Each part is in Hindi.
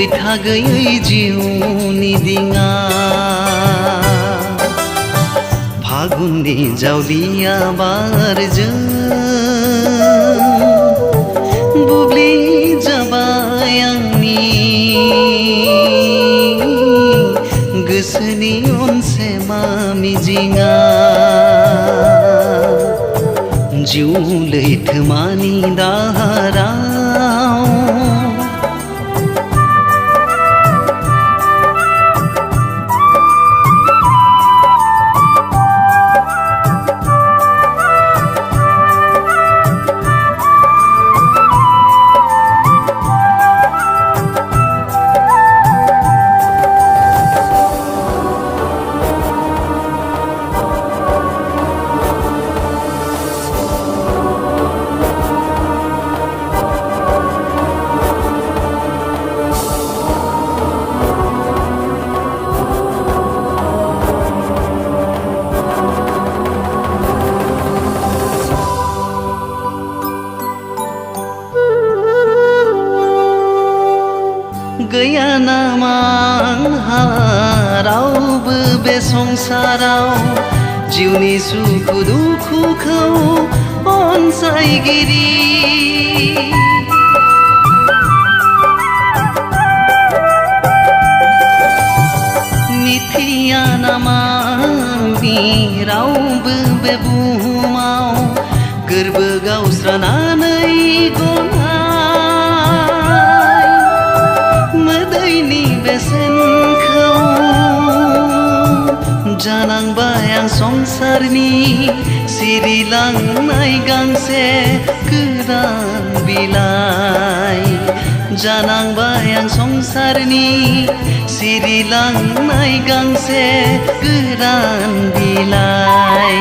बैथा गैयै जिउनि दिङा फागुननि जावलिया बारजों बुब्लि जाबाय आंनि गोसोनि अनसेमा मिजिङा जिउ लैथोमानि दाहाराव गैया नामा आंहा रावबो बे संसाराव जिउनि सुखु दुखुखौ अनसायगिरि मिथिया नामा आंनि रावबो बे बुहुमाव गोरबो गावस्रानानै मोदैनि बेसेनखौ जानांबाय आं संसारनि सिरिलांनाय गांसे गोदान बिलाइ जानांबाय आं संसारनि सिरिलांनाय गांसे गोदान बिलाइ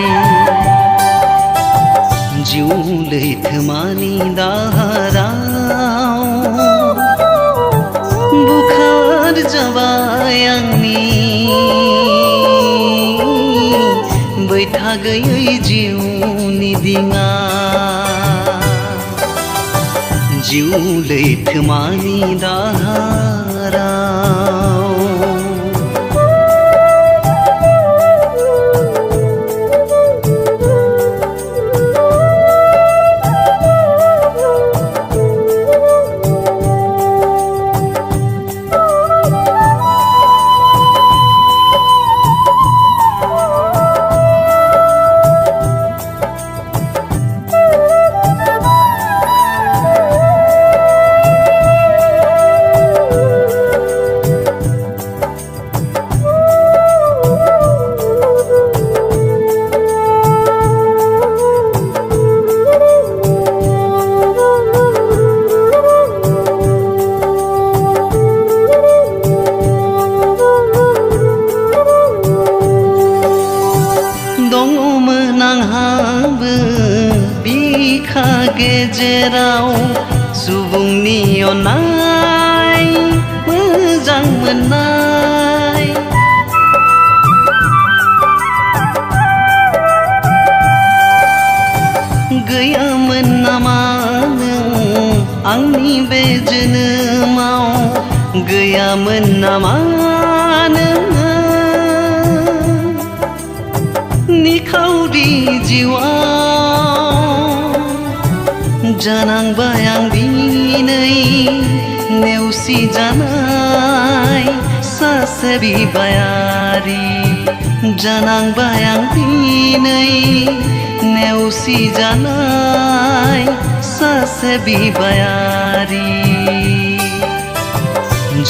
जिउ लैथोमानि दाहाराव बुखार जाबाय आंनि बैथा गैयै जिउनि दिङा जिउ लैथोमानि दाहाराव आंहाबो बिखा गेजेराव सुबुंनि अननाय मोजां मोननाय गैयामोन नामा नों आंनि बे जोनोमाव गैयामोन नामा निखावरि जिउआव जानांबाय आं दिनै नेवसि जानाय सासे बिबायारि जानांबाय आं दिनै नेवसि जानाय सासे बिबायारि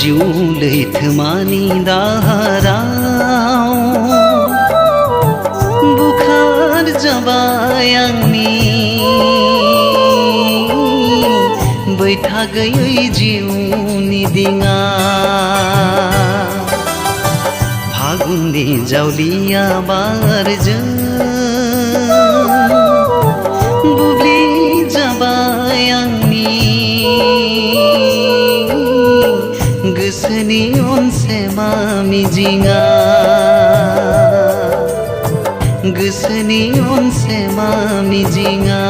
जिउ लैथोमानि दाहाराव बुखार जाबाय आंनि बैथा गैयै जिउनि दिङा फागुननि जावलिया बारजों बुब्लि जाबाय आंनि गोसोनि अनसेमा मिजिङा गोसोनि अनसेमा मिजिङा